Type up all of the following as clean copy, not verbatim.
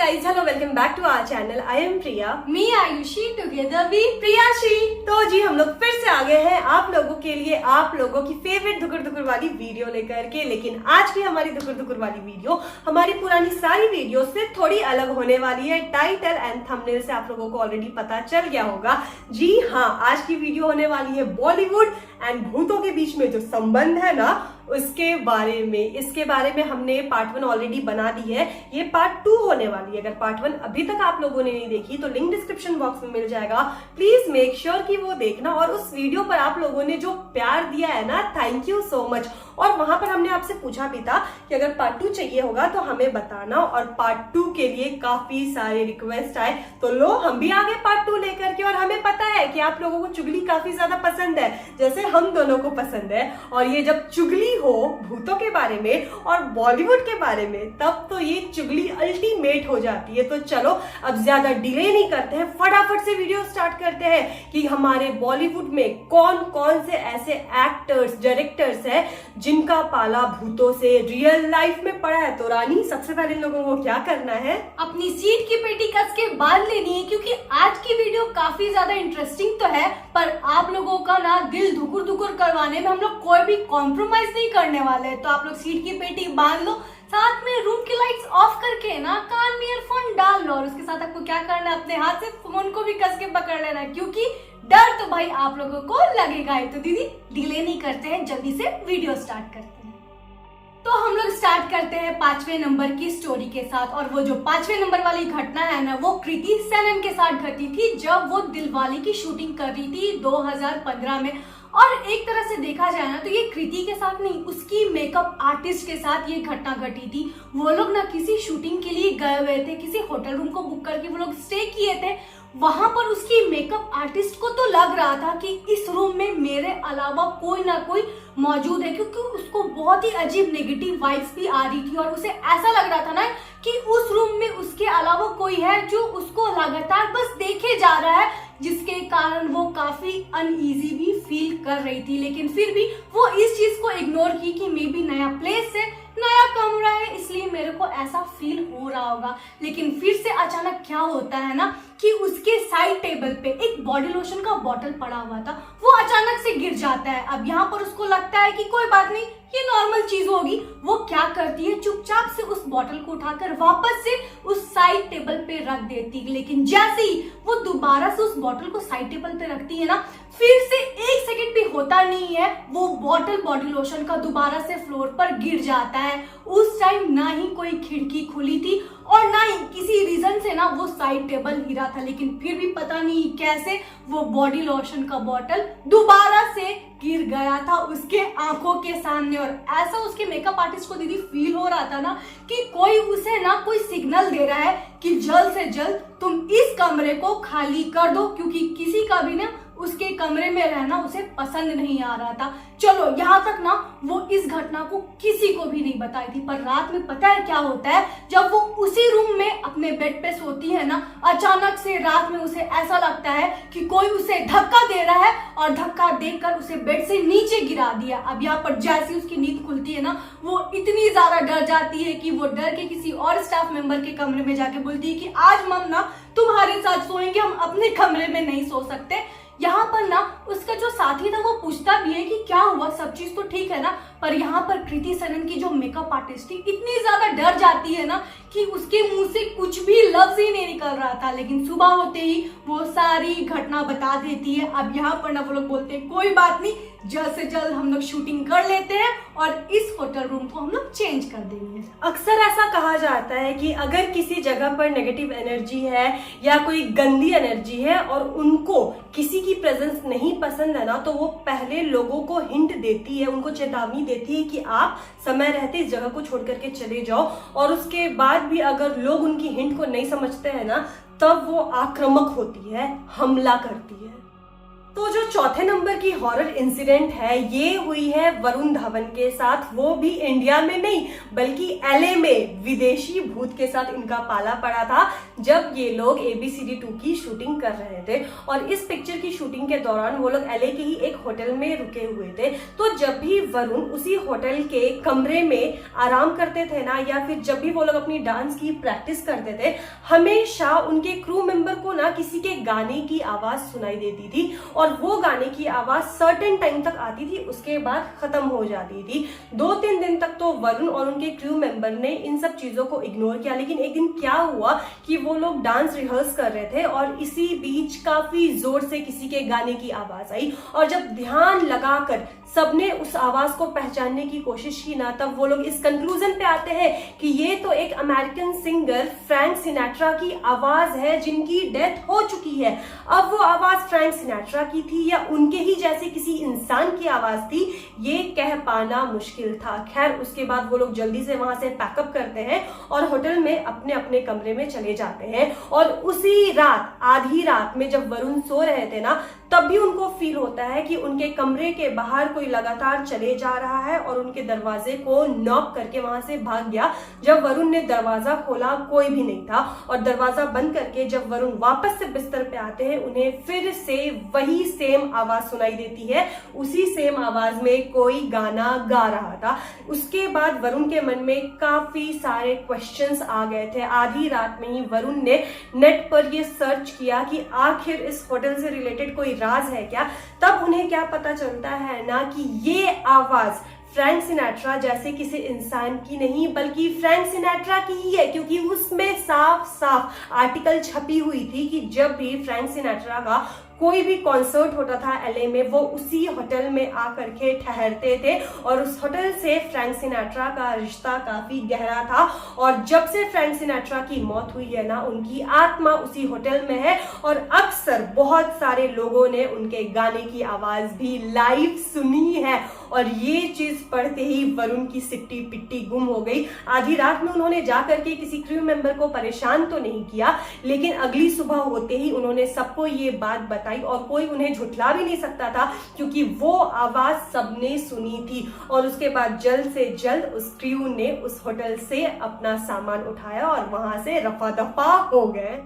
guys, hello, welcome back to our channel. I am Priya. Me Ayushi, together we प्रियाशी। तो जी हम लोग फिर से आ गए हैं आप लोगों के लिए, आप लोगों की फेवरेट धुकुर धुकुर वाली वीडियो लेकर के। लेकिन आज की हमारी धुकुर धुकुर वाली वीडियो हमारी पुरानी सारी वीडियो से थोड़ी अलग होने वाली है। टाइटल एंड थंबनेल से आप लोगों को ऑलरेडी पता चल गया होगा। जी हाँ, आज की वीडियो होने वाली है बॉलीवुड एंड भूतों के बीच में जो संबंध है ना, उसके बारे में। इसके बारे में हमने पार्ट 1 ऑलरेडी बना दी है, ये पार्ट 2 होने वाली है। अगर पार्ट 1 अभी तक आप लोगों ने नहीं देखी तो लिंक डिस्क्रिप्शन बॉक्स में मिल जाएगा, प्लीज मेक श्योर कि वो देखना। और उस वीडियो पर आप लोगों ने जो प्यार दिया है ना, थैंक यू सो मच। और वहां पर हमने आपसे पूछा भी था कि अगर पार्ट 2 चाहिए होगा तो हमें बताना, और पार्ट 2 के लिए काफी सारे रिक्वेस्ट आए, तो लो हम भी आ गए पार्ट 2 लेकर के। और हमें पता है कि आप लोगों को चुगली काफी ज्यादा पसंद है, जैसे हम दोनों को पसंद है। और ये जब चुगली हो भूतों के बारे में और बॉलीवुड के बारे में, तब तो ये चुगली अल्टीमेट हो जाती है। तो चलो अब ज्यादा डिले नहीं करते हैं, फटाफट से वीडियो स्टार्ट करते हैं कि हमारे बॉलीवुड में कौन कौन से ऐसे एक्टर्स, डायरेक्टर्स हैं जिनका पाला भूतों से रियल लाइफ में पड़ा है। तो रानी, सबसे पहले लोगों को क्या करना है? अपनी सीट की पेटी कस के बांध लेनी है, क्योंकि आज की वीडियो काफी ज्यादा इंटरेस्टिंग तो है, पर आप लोगों का ना दिल धुकुर धुकुर करवाने में हम लोग कोई भी कॉम्प्रोमाइज नहीं करने वाले हैं। तो आप लोग सीट की पेटी बांध लो, साथ में रूम की लाइट्स ऑफ करके ना कान में ईयरफोन डाल लो, और उसके साथ आपको क्या करना है, अपने हाथ से फोन को भी कस के पकड़ लेना है, क्योंकि डर तो भाई आप लोगों को लगेगा ही। तो दीदी डिले नहीं करते हैं, जल्दी से वीडियो स्टार्ट करते हैं। तो हम लोग स्टार्ट करते हैं 5वें नंबर की स्टोरी के साथ। और वो जो 5वें नंबर वाली घटना है ना, वो कृति सेनन के साथ घटी थी जब वो दिलवाले की शूटिंग कर रही थी 2015 में। और एक तरह से देखा जाए ना तो ये कृति के साथ नहीं, उसकी मेकअप आर्टिस्ट के साथ ये घटना घटी थी। वो लोग ना किसी शूटिंग के लिए गए हुए थे, किसी होटल रूम को बुक करके वो लोग स्टे किए थे। वहां पर उसकी मेकअप आर्टिस्ट को तो लग रहा था कि इस रूम में मेरे अलावा कोई ना कोई मौजूद है, क्योंकि उसको बहुत ही अजीब नेगेटिव वाइब्स भी आ रही थी। और उसे ऐसा लग रहा था ना कि उस रूम में उसके अलावा कोई है जो उसको लगातार बस देखे जा रहा है, जिसके कारण वो काफी अनईजी भी फील कर रही थी। लेकिन फिर भी वो इस चीज को इग्नोर की कि मे बी नया प्लेस है, नया कमरा है, इसलिए मेरे को ऐसा फील हो रहा होगा। लेकिन फिर से अचानक क्या होता है ना कि उसके साइड टेबल पे एक बॉडी लोशन का बॉटल पड़ा हुआ था, वो अचानक से गिर जाता है। अब यहाँ पर उसको लगता है कि कोई बात नहीं, ये नॉर्मल चीज होगी। वो क्या करती है, चुपचाप से उस बॉटल को उठाकर वापस से उस साइड टेबल पे रख देती है। लेकिन जैसे ही वो दोबारा से उस बॉटल को साइड टेबल पे रखती है ना, फिर से 1 सेकंड भी होता नहीं है, वो बॉटल बॉडी लोशन का दोबारा से फ्लोर पर गिर जाता है। उस टाइम ना ही कोई खिड़की खुली थी और ना ही किसी रीजन से ना वो साइड टेबल गिरा था। लेकिन फिर भी पता नहीं कैसे वो बॉडी लोशन का बॉटल दोबारा से गिर गया था उसके आंखों के सामने। और ऐसा उसके मेकअप आर्टिस्ट को दीदी फील हो रहा था ना कि कोई उसे ना कोई सिग्नल दे रहा है कि जल्द से जल्द तुम इस कमरे को खाली कर दो, क्योंकि किसी का भी ना उसके कमरे में रहना उसे पसंद नहीं आ रहा था। चलो यहाँ तक ना वो इस घटना को किसी को भी नहीं बताई थी। पर रात में पता है क्या होता है, जब वो उसी रूम में अपने बेड पे सोती है ना, अचानक से रात में उसे ऐसा लगता है कि कोई उसे धक्का दे रहा है, और धक्का देकर उसे बेड से नीचे गिरा दिया। अब यहाँ पर जैसी उसकी नींद खुलती है ना, वो इतनी ज्यादा डर जाती है कि वो डर के किसी और स्टाफ मेंबर के कमरे में जाके बोलती है कि आज मम ना तुम्हारे साथ सोएंगे, हम अपने कमरे में नहीं सो सकते। यहाँ पर ना उसका जो साथी था वो पूछता भी है कि क्या हुआ, सब चीज तो ठीक है ना। पर यहाँ पर कृति सेनन की जो मेकअप आर्टिस्ट थी इतनी ज्यादा डर जाती है ना कि उसके मुंह से कुछ भी लफ्ज ही नहीं निकल रहा था। लेकिन सुबह होते ही वो सारी घटना बता देती है। अब यहाँ पर ना वो लोग बोलते हैं कोई बात नहीं, जल्द से जल्द हम लोग शूटिंग कर लेते हैं और इस होटल रूम को हम लोग चेंज कर देंगे। अक्सर ऐसा कहा जाता है कि अगर किसी जगह पर नेगेटिव एनर्जी है या कोई गंदी एनर्जी है और उनको किसी की प्रेजेंस नहीं पसंद है ना, तो वो पहले लोगों को हिंट देती है, उनको चेतावनी देती है कि आप समय रहते इस जगह को छोड़ करके चले जाओ। और उसके बाद भी अगर लोग उनकी हिंट को नहीं समझते हैं ना, तब वो आक्रामक होती है, हमला करती है। तो जो चौथे नंबर की हॉरर इंसिडेंट है ये हुई है वरुण धवन के साथ, वो भी इंडिया में नहीं बल्कि एलए में विदेशी भूत के साथ इनका पाला पड़ा था जब ये लोग ABCD 2 की शूटिंग कर रहे थे। और इस पिक्चर की शूटिंग के दौरान वो लोग एलए के ही एक होटल में रुके हुए थे। तो जब भी वरुण उसी होटल के कमरे में आराम करते थे ना, या फिर जब भी वो लोग अपनी डांस की प्रैक्टिस करते थे, हमेशा उनके क्रू मेंबर को ना किसी के गाने की आवाज सुनाई देती थी और वो गाने की आवाज सर्टेन टाइम तक आती थी, उसके बाद खत्म हो जाती थी। 2-3 दिन तक तो वरुण और उनके क्रू मेंबर ने इन सब चीजों को इग्नोर किया। लेकिन एक दिन क्या हुआ कि वो लोग डांस रिहर्स कर रहे थे और इसी बीच काफी जोर से किसी के गाने की आवाज आई, और जब ध्यान लगाकर सबने उस आवाज को पहचानने की कोशिश की ना, तब वो लोग इस कंक्लूजन पे आते हैं कि ये तो एक अमेरिकन सिंगर फ्रैंक सिनेट्रा की आवाज है जिनकी डेथ हो चुकी है। अब वो आवाज फ्रैंक सिनेट्रा की थी या उनके ही जैसे किसी इंसान की आवाज थी, ये कह पाना मुश्किल था। खैर, उसके बाद वो लोग जल्दी से वहां से पैकअप करते हैं और होटल में अपने अपने कमरे में चले जाते हैं। और उसी रात, आधी रात में जब वरुण सो रहे थे ना, तब भी उनको फील होता है कि उनके कमरे के बाहर कोई लगातार चले जा रहा है और उनके दरवाजे को नॉक करके वहां से भाग गया। जब वरुण ने दरवाजा खोला, कोई भी नहीं था, और दरवाजा बंद करके जब वरुण वापस से बिस्तर पे आते हैं, उन्हें फिर से वही सेम आवाज सुनाई देती है। उसी सेम आवाज में कोई गाना गा रहा था। उसके बाद वरुण के मन में काफी सारे क्वेश्चंस आ गए थे। आधी रात में ही वरुण ने नेट पर ये सर्च किया कि आखिर इस होटल से रिलेटेड कोई राज है क्या। तब उन्हें क्या पता चलता है ना कि ये आवाज फ्रैंक सिनेट्रा जैसे किसी इंसान की नहीं बल्कि फ्रैंक सिनेट्रा की ही है, क्योंकि उसमें साफ साफ आर्टिकल छपी हुई थी कि जब भी फ्रैंक सिनेट्रा का कोई भी कॉन्सर्ट होता था एलए में, वो उसी होटल में आकर के ठहरते थे और उस होटल से फ्रैंक सिनेट्रा का रिश्ता काफी गहरा था। और जब से फ्रैंक सिनेट्रा की मौत हुई है ना, उनकी आत्मा उसी होटल में है और अक्सर बहुत सारे लोगों ने उनके गाने की आवाज भी लाइव सुनी है। और ये चीज पढ़ते ही वरुण की सिट्टी पिट्टी गुम हो गई। आधी रात में उन्होंने जाकर के किसी क्रू मेंबर को परेशान तो नहीं किया, लेकिन अगली सुबह होते ही उन्होंने सबको ये बात बताई और कोई उन्हें झुठला भी नहीं सकता था क्योंकि वो आवाज सबने सुनी थी। और उसके बाद जल्द से जल्द उस क्रू ने उस होटल से अपना सामान उठाया और वहां से रफा दफा हो गए।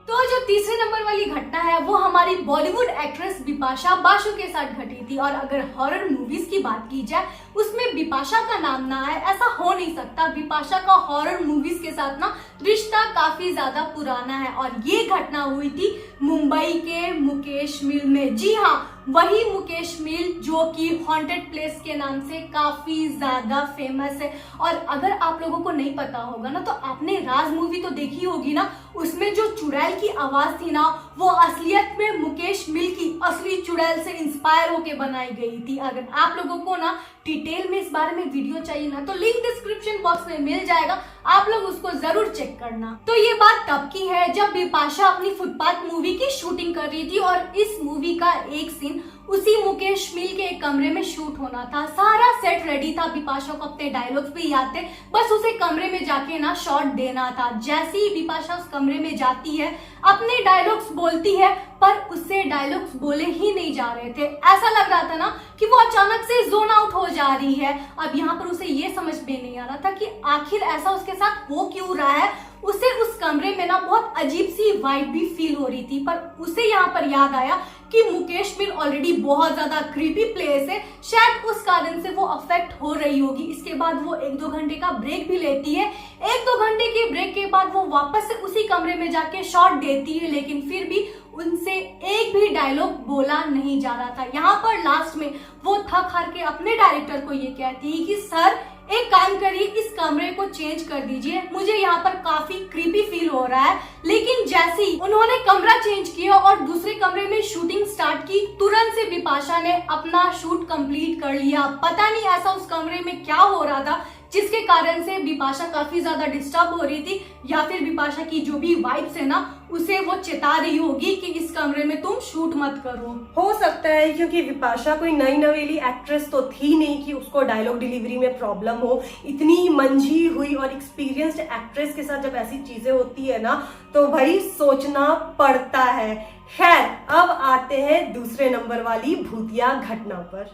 तो जो तीसरे नंबर वाली घटना है वो हमारी बॉलीवुड एक्ट्रेस बिपाशा बासु के साथ घटी थी। और अगर हॉरर मूवीज की बात की जाए उसमें बिपाशा का नाम ना आए ऐसा हो नहीं सकता। बिपाशा का हॉरर मूवीज के साथ ना रिश्ता काफी ज्यादा पुराना है और ये घटना हुई थी मुंबई के मुकेश मिल में। जी हाँ, वही मुकेश मिल जो कि हॉन्टेड प्लेस के नाम से काफी ज्यादा फेमस है। और अगर आप लोगों को नहीं पता होगा ना, तो आपने राज मूवी तो देखी होगी ना, उसमें जो चुड़ैल की आवाज थी ना, वो असलियत में मुकेश मिल की असली चुड़ैल से इंस्पायर होके बनाई गई थी। अगर आप लोगों को ना डिटेल में इस बारे में वीडियो चाहिए ना, तो लिंक डिस्क्रिप्शन बॉक्स में मिल जाएगा, आप लोग उसको जरूर चेक करना। तो ये बात तब की है जब बिपाशा अपनी फुटपाथ मूवी की शूटिंग कर रही थी और इस मूवी का एक सीन उसी मुकेश मिल के एक कमरे में शूट होना था। सारा सेट रेडी था, बिपाशा को अपने डायलॉग्स भी याद थे, बस उसे कमरे में जाके ना शॉट देना था। जैसे ही बिपाशा उस कमरे में जाती है, अपने डायलॉग्स बोलती है, पर उससे डायलॉग्स बोले ही नहीं जा रहे थे। ऐसा लग रहा था ना कि वो अचानक से जोन आउट हो जा रही है। अब यहाँ पर उसे ये समझ में नहीं आ रहा था कि आखिर ऐसा उसके साथ हो क्यों रहा है। उसे उस कमरे में ना बहुत अजीब सी वाइब भी फील हो रही थी, पर उसे यहाँ पर याद आया कि मुकेश मिल ऑलरेडी बहुत ज्यादा क्रीपी प्लेस है, शायद उस कारण से वो अफेक्ट हो रही होगी। इसके बाद वो 1-2 घंटे का ब्रेक भी लेती है। 1-2 घंटे के ब्रेक के बाद वो वापस से उसी कमरे में जाके शॉट देती है, लेकिन फिर भी उनसे एक भी डायलॉग बोला नहीं जा रहा था। यहाँ पर लास्ट में वो थक हार के अपने डायरेक्टर को ये कहती है कि सर एक काम करिए, इस कमरे को चेंज कर दीजिए, मुझे यहाँ पर काफी क्रीपी फील हो रहा है। लेकिन जैसे ही उन्होंने कमरा चेंज किया और दूसरे कमरे में शूटिंग स्टार्ट की, तुरंत से बिपाशा ने अपना शूट कंप्लीट कर लिया। पता नहीं ऐसा उस कमरे में क्या हो रहा था जिसके कारण से बिपाशा काफी ज्यादा डिस्टर्ब हो रही थी, या फिर बिपाशा की जो भी वाइफ्स है ना उसे वो चेता रही होगी कि इस कमरे में तुम शूट मत करो। हो सकता है क्योंकि बिपाशा कोई नई नवेली एक्ट्रेस तो थी नहीं कि उसको डायलॉग डिलीवरी में प्रॉब्लम हो। इतनी मंझी हुई और एक्सपीरियंस्ड एक्ट्रेस के साथ जब ऐसी चीजें होती है ना तो भाई सोचना पड़ता है। खैर, अब आते हैं दूसरे नंबर वाली भूतिया घटना पर।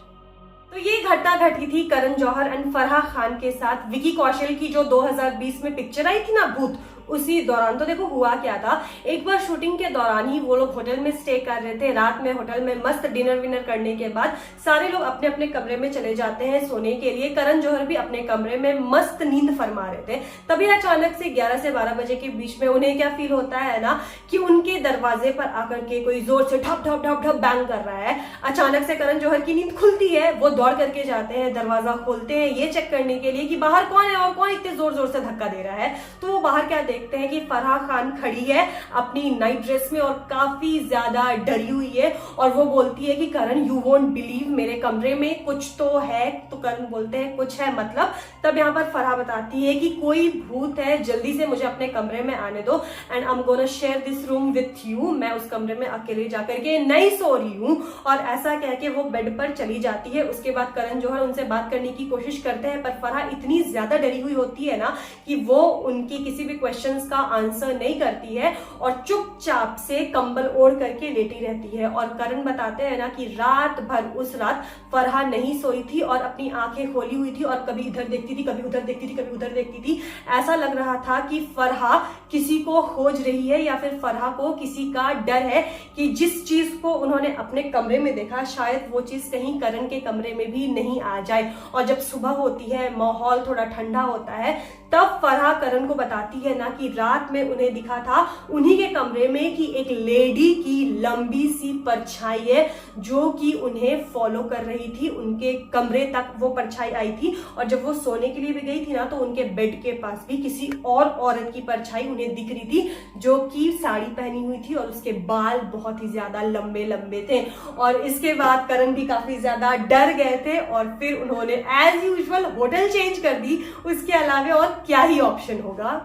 तो ये घटना घटी थी करण जौहर एंड फराह खान के साथ विकी कौशल की जो 2020 में पिक्चर आई थी ना भूत, उसी दौरान। तो देखो हुआ क्या था, एक बार शूटिंग के दौरान ही वो लोग होटल में स्टे कर रहे थे। रात में होटल में मस्त डिनर विनर करने के बाद सारे लोग अपने अपने कमरे में चले जाते हैं सोने के लिए। करण जौहर भी अपने कमरे में मस्त नींद फरमा रहे थे। तभी अचानक से 11 से 12 बजे के बीच में उन्हें क्या फील होता है ना कि उनके दरवाजे पर आकर के कोई जोर से ठप ठप ठप ठप बैंग कर रहा है। अचानक से करण जौहर की नींद खुलती है, वो दौड़ करके जाते हैं, दरवाजा खोलते हैं ये चेक करने के लिए कि बाहर कौन है और कौन इतने जोर जोर से धक्का दे रहा है। तो वो बाहर क्या देखते हैं कि फराह खान खड़ी है अपनी नाइट ड्रेस में और काफी ज्यादा डरी हुई है, और वो बोलती है कि करण यू वोंट बिलीव मेरे कमरे में कुछ तो है। तो करण बोलते हैं कुछ है मतलब। तब यहाँ पर फराह बताती है कि कोई भूत है, जल्दी से मुझे अपने कमरे में आने दो and I am gonna share this room with you. मैं उस कमरे में अकेले जाकर के नहीं सो रही हूँ। और ऐसा कह के वो बेड पर चली जाती है। उसके बाद करण जौहर उनसे बात करने की कोशिश करते हैं, पर फराह इतनी ज्यादा डरी हुई होती है ना कि वो उनकी किसी भी क्वेश्चंस का आंसर नहीं करती है और चुपचाप से कंबल ओढ़ करके लेटी रहती है। और करण बताते हैं ना कि रात भर उस रात फराह नहीं सोई थी और अपनी आंखें खोली हुई थी और कभी इधर देखती थी, कभी उधर देखती थी, कभी उधर देखती थी। ऐसा लग रहा था कि फराह किसी को खोज रही है या फिर फराह को किसी का डर है कि जिस चीज को उन्होंने अपने कमरे में देखा शायद वो चीज कहीं करण के कमरे में भी नहीं आ जाए। और जब सुबह होती है, माहौल थोड़ा ठंडा होता है, तब फराह करण को बताती है ना कि रात में उन्हें दिखा था उन्हीं के कमरे में कि एक लेडी की लंबी सी परछाई है जो कि उन्हें फॉलो कर रही थी। उनके कमरे तक वो परछाई आई थी और जब वो सोने के लिए भी गई थी ना तो उनके बेड के पास भी किसी और औरत की परछाई उन्हें दिख रही थी जो कि साड़ी पहनी हुई थी और उसके बाल बहुत ही ज्यादा लंबे लंबे थे। और इसके बाद करण भी काफी ज्यादा डर गए थे और फिर उन्होंने एज यूजुअल होटल चेंज कर दी। उसके अलावा और क्या ही ऑप्शन होगा।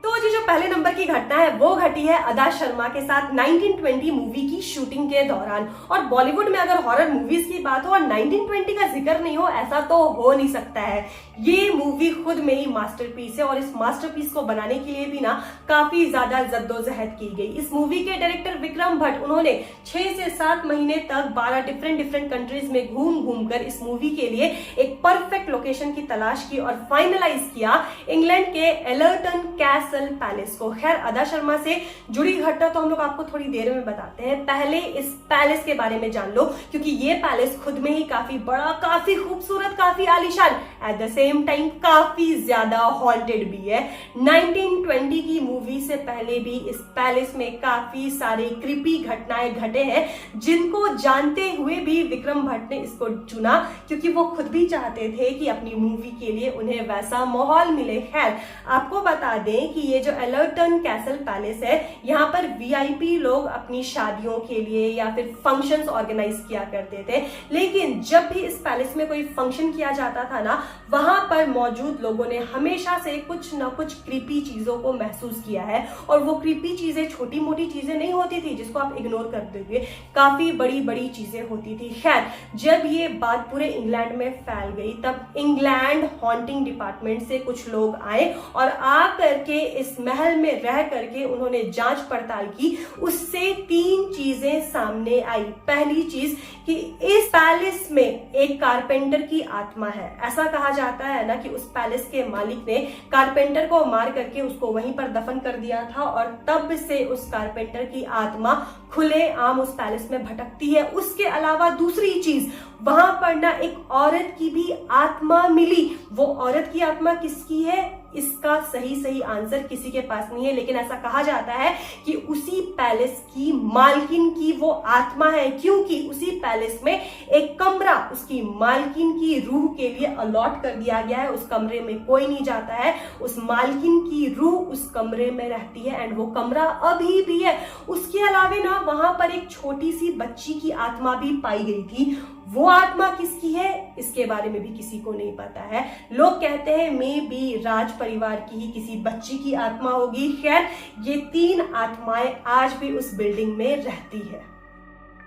तो जी जो पहले नंबर की घटना है वो घटी है अदा शर्मा के साथ 1920 मूवी की शूटिंग के दौरान। और बॉलीवुड में अगर हॉरर मूवीज की बात हो और 1920 का जिक्र नहीं हो ऐसा तो हो नहीं सकता है। ये मूवी खुद में ही मास्टरपीस है और इस मास्टरपीस को बनाने के लिए भी ना काफी ज्यादा जद्दोजहद की गई। इस मूवी के डायरेक्टर विक्रम भट्ट उन्होंने 6 से 7 महीने तक 12 डिफरेंट कंट्रीज में घूम घूम कर इस मूवी के लिए एक परफेक्ट लोकेशन की तलाश की और फाइनलाइज किया इंग्लैंड के एलर्टन कैसल पैलेस को। खैर अदा शर्मा से जुड़ी घटना तो हम लोग आपको थोड़ी देर में बताते हैं, पहले इस पैलेस के बारे में जान लो क्योंकि ये पैलेस खुद में ही काफी बड़ा, काफी खूबसूरत, काफी आलीशान, एट द सेम टाइम काफी ज्यादा हॉन्टेड भी है। 1920 की मूवी से पहले भी इस पैलेस में काफी सारे क्रिपी घटनाएं घटे हैं जिनको जानते हुए भी विक्रम भट्ट ने इसको चुना क्योंकि वो खुद भी चाहते थे कि अपनी मूवी के लिए उन्हें वैसा माहौल मिले। खैर आपको बता दें कि ये जो एलर्टन कैसल पैलेस है यहाँ पर वीआईपी लोग अपनी शादियों के लिए या फिर फंक्शंस ऑर्गेनाइज किया करते थे। लेकिन जब भी इस पैलेस में कोई फंक्शन किया जाता था ना वहां पर मौजूद लोगों ने हमेशा से कुछ ना कुछ क्रीपी चीजों को महसूस किया है। और वो क्रीपी चीजें छोटी मोटी चीजें नहीं होती थी जिसको आप इग्नोर कर दोगे, काफी बड़ी बड़ी चीजें होती थी। खैर जब ये बात पूरे इंग्लैंड में फैल गई तब इंग्लैंड हॉन्टिंग डिपार्टमेंट से कुछ लोग आए और आ करके इस महल में रह करके उन्होंने जांच पड़ताल की। उससे 3 चीजें सामने आई। पहली चीज कि इस पैलेस में एक कारपेंटर की आत्मा है। ऐसा कहा जाता है ना कि उस पैलेस के मालिक ने कारपेंटर को मार करके उसको वहीं पर दफन कर दिया था और तब से उस कारपेंटर की आत्मा खुले आम उस पैलेस में भटकती है। उसके अलावा दूसरी चीज वहां पर ना एक औरत की भी आत्मा मिली। वो औरत की आत्मा किसकी है इसका सही आंसर किसी के पास नहीं है, लेकिन ऐसा कहा जाता है कि उसी पैलेस की मालकिन की वो आत्मा है क्योंकि उसी पैलेस में एक कमरा उसकी मालकिन की रूह के लिए अलॉट कर दिया गया है। उस कमरे में कोई नहीं जाता है, उस मालकिन की रूह उस कमरे में रहती है एंड वो कमरा अभी भी है। उसके अलावा ना वहां पर एक छोटी सी बच्ची की आत्मा भी पाई गई थी। वो आत्मा किसकी है इसके बारे में भी किसी को नहीं पता है। लोग कहते हैं मे बी राज परिवार की ही किसी बच्ची की आत्मा होगी। खैर, ये 3 आत्माएं आज भी उस बिल्डिंग में रहती है।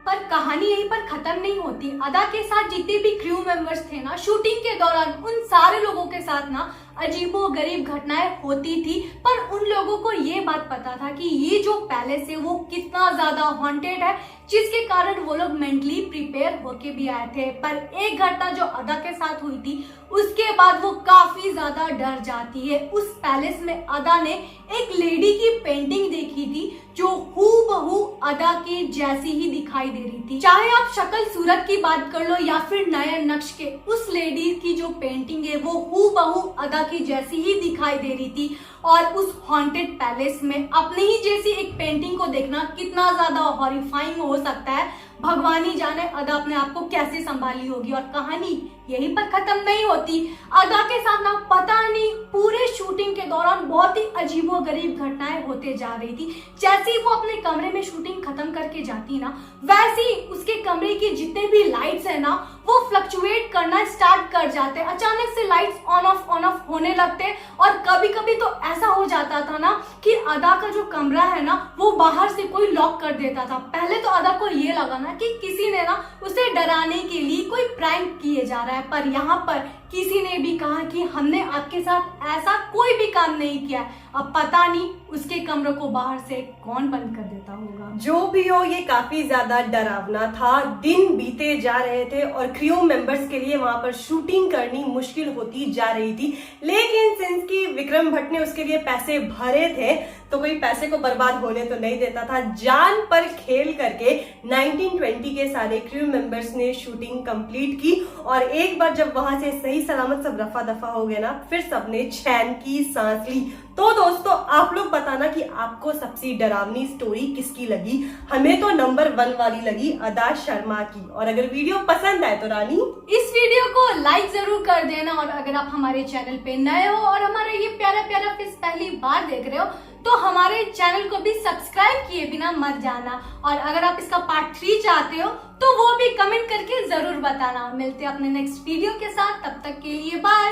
पर कहानी यहीं पर खत्म नहीं होती। अदा के साथ जितने भी क्रू मेंबर्स थे ना, शूटिंग के दौरान उन सारे लोगों के साथ ना अजीबो गरीब घटनाएं होती थी, पर उन लोगों को ये बात पता था कि ये जो पैलेस है वो कितना ज्यादा हॉन्टेड है, जिसके कारण वो लोग मेंटली प्रिपेयर होके भी आए थे। पर एक घटना जो अदा के साथ हुई थी उसके बाद वो काफी ज्यादा डर जाती है। उस पैलेस में अदा ने एक लेडी की पेंटिंग देखी थी जो हूबहू अदा के जैसी ही दिखाई दे रही थी। चाहे आप शक्ल सूरत की बात कर लो या फिर नयन नक्श के, उस लेडी की जो पेंटिंग है वो हूबहू अदा की जैसी ही दिखाई दे रही थी। और उस हॉन्टेड पैलेस में अपने ही जैसी एक पेंटिंग को देखना कितना ज्यादा हॉरिफाइंग हो सकता है, भगवान ही जाने अदा अपने आप को कैसे संभाली होगी। और कहानी यहीं पर खत्म नहीं होती। अदा के साथ ना पता नहीं पूरे शूटिंग के दौरान बहुत ही अजीबो गरीब घटनाएं होते जा रही थी। जैसे ही वो अपने कमरे में शूटिंग खत्म करके जाती ना, वैसे ही उसके कमरे की जितने भी लाइट्स है ना वो फ्लक्चुएट करना स्टार्ट कर जाते। अचानक से लाइट्स ऑन ऑफ होने लगते। और कभी कभी तो ऐसा हो जाता था ना कि अदा का जो कमरा है ना वो बाहर से कोई लॉक कर देता था। पहले तो अदा को ये लगा ना कि किसी ने ना उसे डराने के लिए कोई प्रैंक किए जा रहा है, पर यहाँ पर किसी ने भी कहा कि हमने आपके साथ ऐसा कोई भी काम नहीं किया। अब पता नहीं उसके कमरे को बाहर से कौन बंद कर देता होगा। जो भी हो, ये काफी ज्यादा डरावना था। दिन बीते जा रहे थे और क्रू मेंबर्स के लिए वहां पर शूटिंग करनी मुश्किल होती जा रही थी। लेकिन सिंस की विक्रम भट्ट ने उसके लिए पैसे भरे थे तो कोई पैसे को बर्बाद होने तो नहीं देता था। जान पर खेल करके 1920 के सारे क्रू मेंबर्स ने शूटिंग कंप्लीट की। और एक बार जब वहां से सही सलामत सब रफा दफा हो गए ना, फिर सबने चैन की सांस ली। तो दोस्तों, आप लोग बताना कि आपको सबसे डरावनी स्टोरी किसकी लगी। हमें तो नंबर 1 वाली लगी, अदा शर्मा की। और अगर वीडियो पसंद आए तो रानी इस वीडियो को लाइक जरूर कर देना। और अगर आप हमारे चैनल पे नए हो और हमारा ये प्यारा प्यारा फेस पहली बार देख रहे हो तो हमारे चैनल को भी सब्सक्राइब किए बिना मत जाना। और अगर आप इसका पार्ट 3 चाहते हो तो वो भी कमेंट करके जरूर बताना। मिलते हैं अपने नेक्स्ट वीडियो के साथ, तब तक के लिए बाय।